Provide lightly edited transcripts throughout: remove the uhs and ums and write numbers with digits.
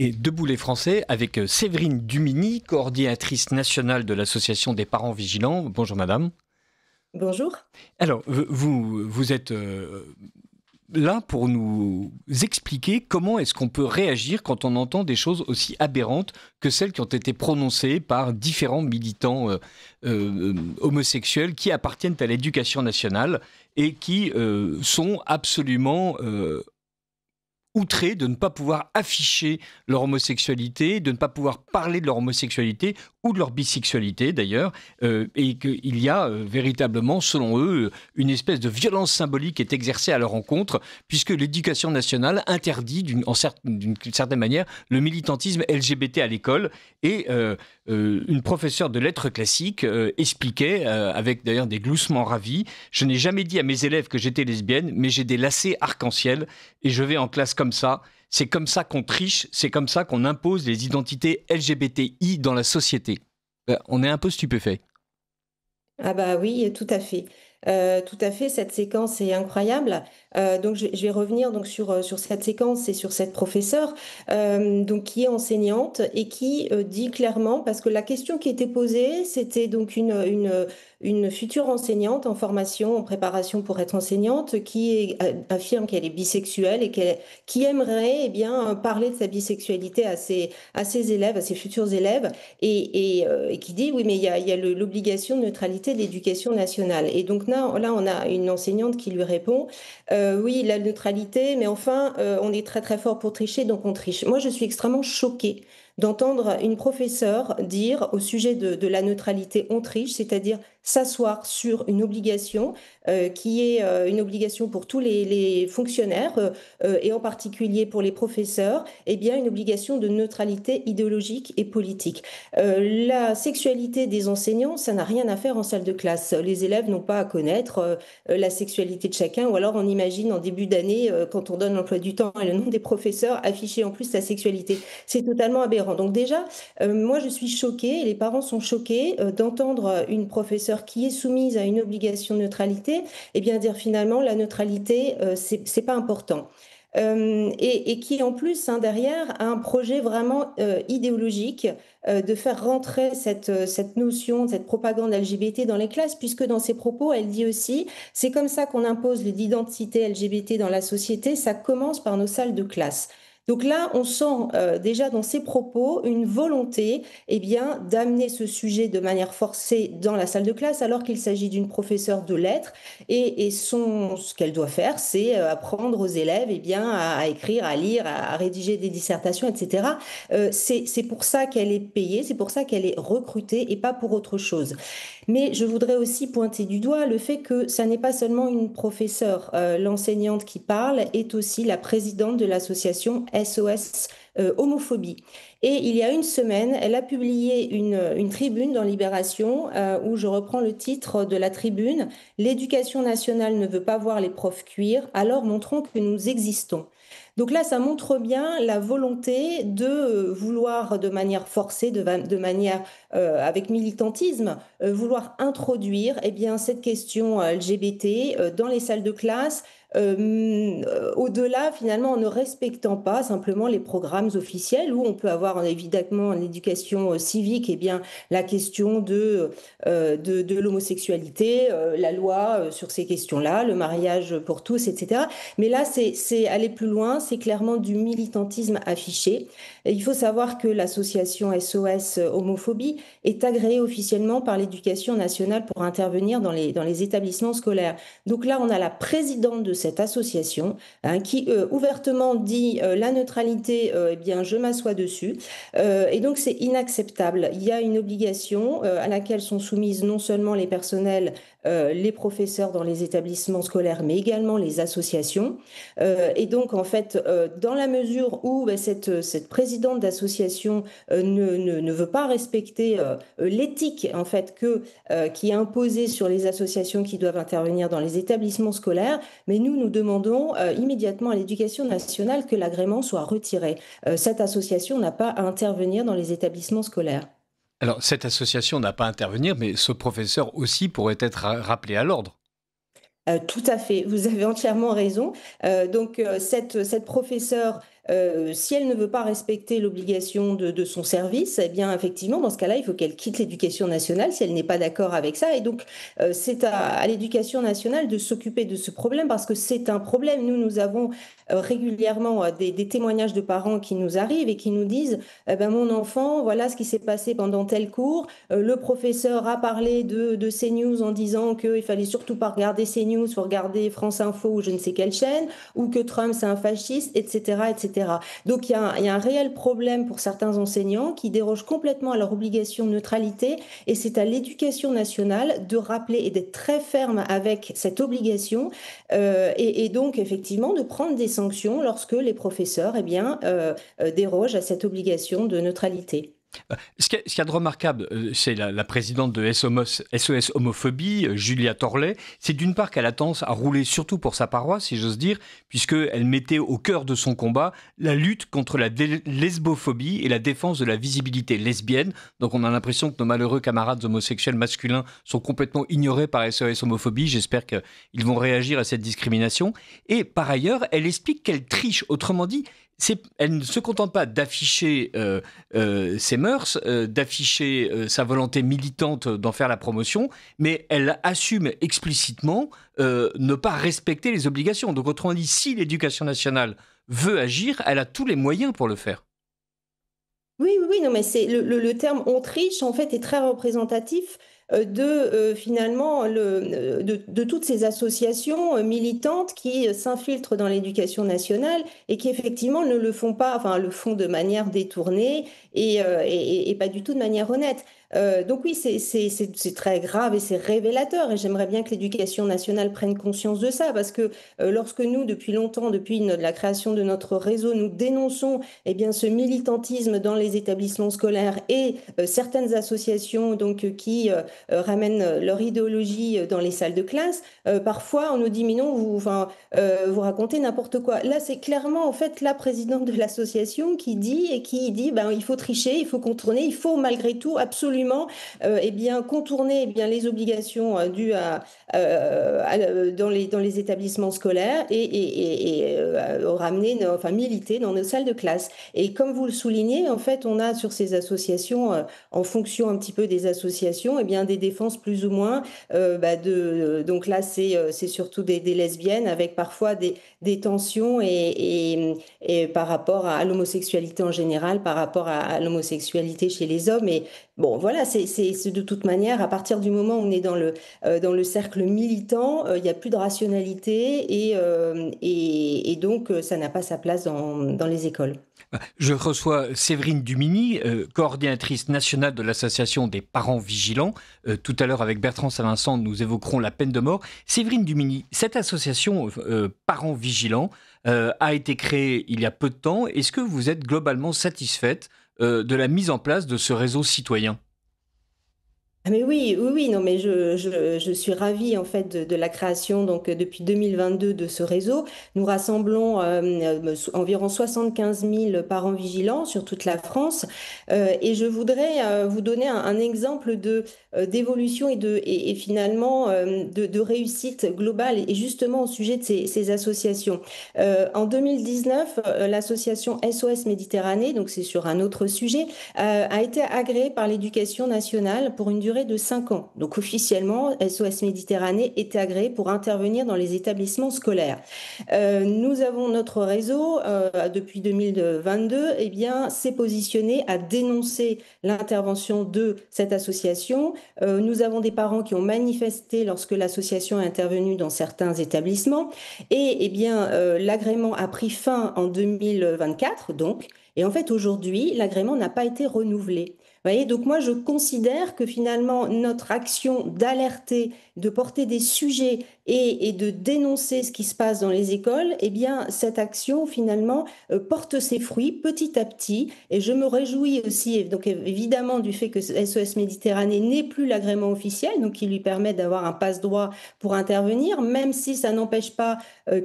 Et Debout les Français avec Séverine Dumini, coordinatrice nationale de l'Association des parents vigilants. Bonjour madame. Bonjour. Alors, vous êtes là pour nous expliquer comment est-ce qu'on peut réagir quand on entend des choses aussi aberrantes que celles qui ont été prononcées par différents militants homosexuels qui appartiennent à l'éducation nationale et qui sont absolument outrés de ne pas pouvoir afficher leur homosexualité, de ne pas pouvoir parler de leur homosexualité ou de leur bisexualité d'ailleurs, et qu'il y a véritablement, selon eux, une espèce de violence symbolique qui est exercée à leur encontre, puisque l'éducation nationale interdit d'une certaine manière le militantisme LGBT à l'école. Et une professeure de lettres classiques expliquait, avec d'ailleurs des gloussements ravis, « Je n'ai jamais dit à mes élèves que j'étais lesbienne, mais j'ai des lacets arc-en-ciel et je vais en classe comme ça. C'est comme ça qu'on triche, c'est comme ça qu'on impose les identités LGBTI dans la société. » On est un peu stupéfait. Ah bah oui, tout à fait, cette séquence est incroyable. Donc je vais revenir donc sur cette séquence et sur cette professeure donc qui est enseignante et qui dit clairement, parce que la question qui était posée, c'était donc une future enseignante en formation, en préparation pour être enseignante, affirme qu'elle est bisexuelle et qui aimerait bien parler de sa bisexualité à ses élèves, à ses futurs élèves, et qui dit oui, mais il y a l'obligation de neutralité de l'éducation nationale. Et donc là, on a une enseignante qui lui répond oui, la neutralité, mais enfin, on est très très fort pour tricher, donc on triche. Moi, je suis extrêmement choquée d'entendre une professeure dire au sujet de la neutralité, on triche, c'est-à-dire s'asseoir sur une obligation qui est une obligation pour tous les fonctionnaires et en particulier pour les professeurs, eh bien une obligation de neutralité idéologique et politique. La sexualité des enseignants, ça n'a rien à faire en salle de classe. Les élèves n'ont pas à connaître la sexualité de chacun, ou alors on imagine en début d'année, quand on donne l'emploi du temps et le nom des professeurs, afficher en plus la sexualité. C'est totalement aberrant. Donc déjà, moi je suis choquée, et les parents sont choqués d'entendre une professeure qui est soumise à une obligation de neutralité, et bien dire finalement la neutralité, c'est pas important. Et qui en plus derrière a un projet vraiment idéologique de faire rentrer cette notion, cette propagande LGBT dans les classes, puisque dans ses propos, elle dit aussi, c'est comme ça qu'on impose l'identité LGBT dans la société, ça commence par nos salles de classe. Donc là, on sent déjà dans ses propos une volonté bien, d'amener ce sujet de manière forcée dans la salle de classe, alors qu'il s'agit d'une professeure de lettres. Ce qu'elle doit faire, c'est apprendre aux élèves bien, à écrire, à lire, à rédiger des dissertations, etc. C'est pour ça qu'elle est payée, c'est pour ça qu'elle est recrutée et pas pour autre chose. Mais je voudrais aussi pointer du doigt le fait que ça n'est pas seulement une professeure. L'enseignante qui parle est aussi la présidente de l'association SOS Homophobie. Et il y a une semaine, elle a publié une tribune dans Libération où je reprends le titre de la tribune: L'éducation nationale ne veut pas voir les profs cuire, alors montrons que nous existons. Donc là, ça montre bien la volonté de vouloir de manière forcée, de manière avec militantisme, vouloir introduire bien, cette question LGBT dans les salles de classe, au-delà finalement en ne respectant pas simplement les programmes officiels où on peut avoir évidemment en éducation civique bien, la question de l'homosexualité, la loi sur ces questions-là, le mariage pour tous, etc. Mais là, c'est aller plus loin, c'est clairement du militantisme affiché. Et il faut savoir que l'association SOS Homophobie est agréée officiellement par l'Éducation nationale pour intervenir dans les établissements scolaires. Donc là, on a la présidente de cette association qui ouvertement dit la neutralité, bien, je m'assois dessus. Et donc, c'est inacceptable. Il y a une obligation à laquelle sont soumises non seulement les personnels, les professeurs dans les établissements scolaires, mais également les associations. Et donc, en fait, dans la mesure où cette présidente d'association ne veut pas respecter l'éthique, en fait, qui est imposée sur les associations qui doivent intervenir dans les établissements scolaires, mais nous demandons immédiatement à l'Éducation nationale que l'agrément soit retiré. Cette association n'a pas à intervenir dans les établissements scolaires. Alors, cette association n'a pas à intervenir, mais ce professeur aussi pourrait être rappelé à l'ordre. Tout à fait, vous avez entièrement raison. Donc cette professeure Si elle ne veut pas respecter l'obligation de son service, eh bien, effectivement, dans ce cas-là, il faut qu'elle quitte l'éducation nationale si elle n'est pas d'accord avec ça. Et donc, c'est à l'éducation nationale de s'occuper de ce problème parce que c'est un problème. Nous avons régulièrement des témoignages de parents qui nous arrivent et qui nous disent, eh ben, mon enfant, voilà ce qui s'est passé pendant tel cours. Le professeur a parlé de CNews en disant qu'il fallait surtout pas regarder CNews, il faut regarder France Info ou je ne sais quelle chaîne, ou que Trump c'est un fasciste, etc., etc. Donc il y a un réel problème pour certains enseignants qui dérogent complètement à leur obligation de neutralité, et c'est à l'éducation nationale de rappeler et d'être très ferme avec cette obligation, et donc effectivement de prendre des sanctions lorsque les professeurs dérogent à cette obligation de neutralité. Ce qu'il y a de remarquable, c'est la présidente de SOS Homophobie, Julia Torlet. C'est d'une part qu'elle a tendance à rouler surtout pour sa paroisse, si j'ose dire, puisqu'elle mettait au cœur de son combat la lutte contre la lesbophobie et la défense de la visibilité lesbienne. Donc on a l'impression que nos malheureux camarades homosexuels masculins sont complètement ignorés par SOS Homophobie. J'espère qu'ils vont réagir à cette discrimination. Et par ailleurs, elle explique qu'elle triche. Autrement dit, elle ne se contente pas d'afficher ses mœurs, d'afficher sa volonté militante d'en faire la promotion, mais elle assume explicitement ne pas respecter les obligations. Donc autrement dit, si l'éducation nationale veut agir, elle a tous les moyens pour le faire. Oui, oui, oui, non, mais c'est le terme on triche en fait est très représentatif finalement de toutes ces associations militantes qui s'infiltrent dans l'éducation nationale et qui effectivement ne le font pas, enfin le font de manière détournée et pas du tout de manière honnête. Donc oui, c'est très grave et c'est révélateur et j'aimerais bien que l'éducation nationale prenne conscience de ça parce que lorsque nous, depuis longtemps, depuis la création de notre réseau, nous dénonçons eh bien, ce militantisme dans les établissements scolaires et certaines associations donc, qui ramènent leur idéologie dans les salles de classe, parfois on nous dit mais non, vous racontez n'importe quoi. Là, c'est clairement en fait la présidente de l'association qui dit ben, il faut tricher, il faut contourner, il faut malgré tout absolument eh bien, contourner eh bien, les obligations dues dans les établissements scolaires et ramener, enfin militer dans nos salles de classe. Et comme vous le soulignez, en fait, on a sur ces associations, en fonction un petit peu des associations, eh bien, des défenses plus ou moins. Donc là, c'est surtout des lesbiennes avec parfois des tensions et par rapport à l'homosexualité en général, par rapport à l'homosexualité chez les hommes. Et bon, voilà, c'est de toute manière, à partir du moment où on est dans le cercle militant, il n'y a plus de rationalité et donc ça n'a pas sa place dans les écoles. Je reçois Séverine Dumini, coordinatrice nationale de l'association des parents vigilants. Tout à l'heure, avec Bertrand Saint-Vincent, nous évoquerons la peine de mort. Séverine Dumini, cette association parents vigilants a été créée il y a peu de temps. Est-ce que vous êtes globalement satisfaite de la mise en place de ce réseau citoyen ? Ah mais oui, oui, oui, non, mais je suis ravie en fait de la création donc depuis 2022 de ce réseau. Nous rassemblons environ 75 000 parents vigilants sur toute la France et je voudrais vous donner un exemple d'évolution et finalement de réussite globale et justement au sujet de ces associations. En 2019, l'association SOS Méditerranée, donc c'est sur un autre sujet, a été agréée par l'Éducation nationale pour une durée de 5 ans. Donc officiellement, SOS Méditerranée est agréé pour intervenir dans les établissements scolaires. Nous avons notre réseau depuis 2022, eh bien, s'est positionné à dénoncer l'intervention de cette association. Nous avons des parents qui ont manifesté lorsque l'association est intervenue dans certains établissements et eh bien, l'agrément a pris fin en 2024 donc. Et en fait, aujourd'hui, l'agrément n'a pas été renouvelé. Vous voyez, donc moi, je considère que finalement, notre action d'alerter, de porter des sujets et de dénoncer ce qui se passe dans les écoles, eh bien, cette action, finalement, porte ses fruits petit à petit. Et je me réjouis aussi, donc évidemment, du fait que SOS Méditerranée n'ait plus l'agrément officiel, donc qui lui permet d'avoir un passe-droit pour intervenir, même si ça n'empêche pas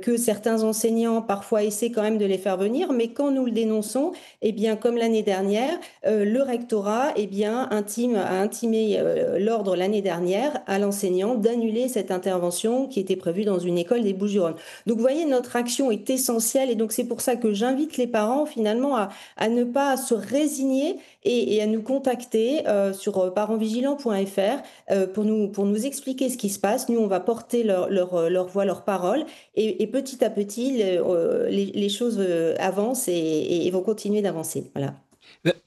que certains enseignants, parfois, essaient quand même de les faire venir. Mais quand nous le dénonçons, eh bien, comme l'année dernière, le rectorat loi, eh bien, a intimé l'ordre l'année dernière à l'enseignant d'annuler cette intervention qui était prévue dans une école des Bouches-du-Rhône. Donc, vous voyez, notre action est essentielle et donc c'est pour ça que j'invite les parents finalement à ne pas se résigner et à nous contacter sur parentsvigilants.fr pour nous expliquer ce qui se passe. Nous, on va porter leur voix, leur parole et petit à petit, les choses avancent et vont continuer d'avancer. Voilà.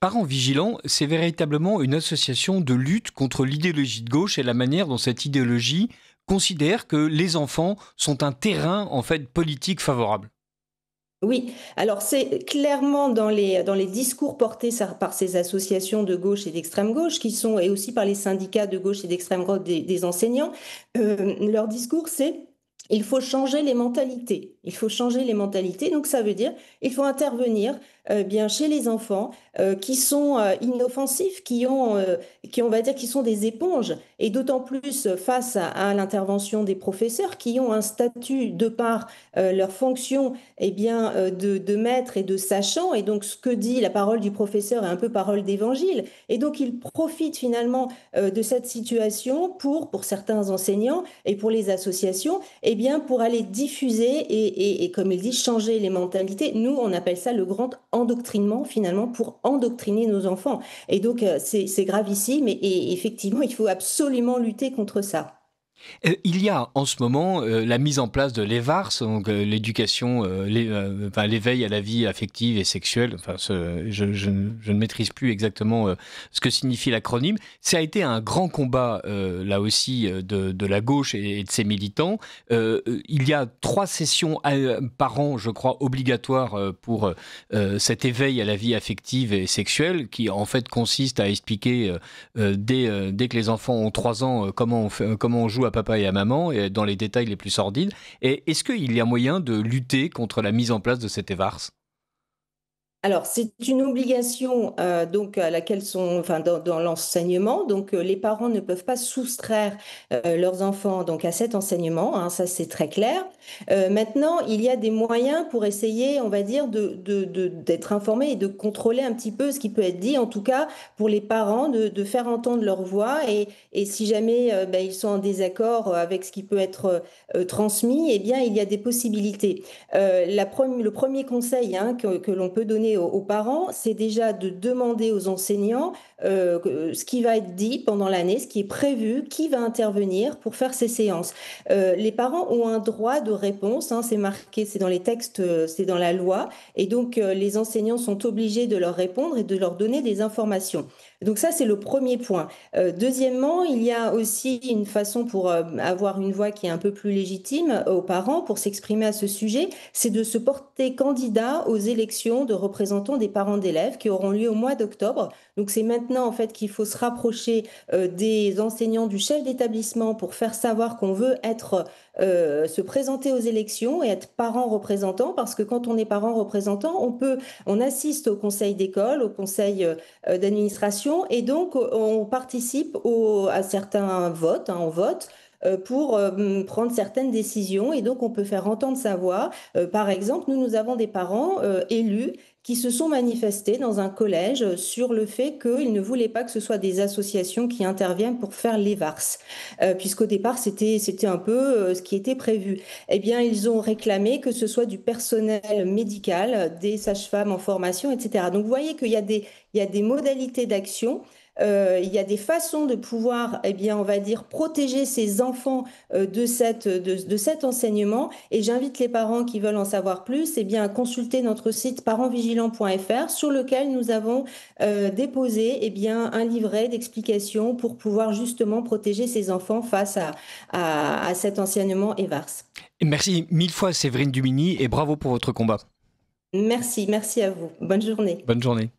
Parents Vigilants, c'est véritablement une association de lutte contre l'idéologie de gauche et la manière dont cette idéologie considère que les enfants sont un terrain en fait politique favorable. Oui, alors c'est clairement dans les discours portés par ces associations de gauche et d'extrême gauche et aussi par les syndicats de gauche et d'extrême gauche des enseignants. Leur discours, c'est il faut changer les mentalités. Il faut changer les mentalités. Donc ça veut dire il faut intervenir bien chez les enfants qui sont inoffensifs, qui on va dire qui sont des éponges, et d'autant plus face à l'intervention des professeurs qui ont un statut de par leur fonction bien, de maître et de sachant. Et donc, ce que dit la parole du professeur est un peu parole d'évangile. Et donc, il profite finalement de cette situation pour certains enseignants et pour les associations, bien, pour aller diffuser et, comme il dit, changer les mentalités. Nous, on appelle ça le grand endoctrinement, finalement, pour endoctriner nos enfants. Et donc, c'est gravissime et effectivement, il faut absolument lutter contre ça. Il y a en ce moment la mise en place de l'EVARS, donc l'éducation, l'éveil à la vie affective et sexuelle. Enfin, je ne maîtrise plus exactement ce que signifie l'acronyme. Ça a été un grand combat, là aussi, de la gauche et de ses militants. Il y a 3 sessions par an, je crois, obligatoires pour cet éveil à la vie affective et sexuelle, qui en fait consiste à expliquer dès que les enfants ont 3 ans comment on joue à papa et à maman, et dans les détails les plus sordides. Et est-ce qu'il y a moyen de lutter contre la mise en place de cet EVARS ? Alors, c'est une obligation donc à laquelle sont, enfin, dans l'enseignement. Donc, les parents ne peuvent pas soustraire leurs enfants donc à cet enseignement. Hein, ça, c'est très clair. Maintenant, il y a des moyens pour essayer, on va dire, d'être informés et de contrôler un petit peu ce qui peut être dit. En tout cas, pour les parents, de faire entendre leur voix et si jamais ils sont en désaccord avec ce qui peut être transmis, eh bien, il y a des possibilités. Le premier conseil que l'on peut donner aux parents, c'est déjà de demander aux enseignants ce qui va être dit pendant l'année, ce qui est prévu, qui va intervenir pour faire ces séances. Les parents ont un droit de réponse, hein, c'est marqué, c'est dans les textes, c'est dans la loi, et donc les enseignants sont obligés de leur répondre et de leur donner des informations. Donc ça, c'est le premier point. Deuxièmement, il y a aussi une façon pour avoir une voix qui est un peu plus légitime aux parents pour s'exprimer à ce sujet, c'est de se porter candidat aux élections de représentants des parents d'élèves qui auront lieu au mois d'octobre. Donc c'est maintenant en fait qu'il faut se rapprocher des enseignants, du chef d'établissement pour faire savoir qu'on veut se présenter aux élections et être parent représentant, parce que quand on est parent représentant, on assiste au conseil d'école, au conseil d'administration, et donc on participe à certains votes, hein, on vote pour prendre certaines décisions, et donc on peut faire entendre sa voix. Par exemple, nous avons des parents élus qui se sont manifestés dans un collège sur le fait qu'ils ne voulaient pas que ce soit des associations qui interviennent pour faire l'EVARS, puisqu'au départ, c'était un peu ce qui était prévu. Eh bien, ils ont réclamé que ce soit du personnel médical, des sages-femmes en formation, etc. Donc, vous voyez qu'il y a des modalités d'action. Il y a des façons de pouvoir, on va dire, protéger ces enfants de cet enseignement. Et j'invite les parents qui veulent en savoir plus, à consulter notre site parentsvigilants.fr, sur lequel nous avons déposé un livret d'explications pour pouvoir justement protéger ces enfants face à cet enseignement EVARS. Merci 1000 fois Séverine Dumini et bravo pour votre combat. Merci à vous. Bonne journée. Bonne journée.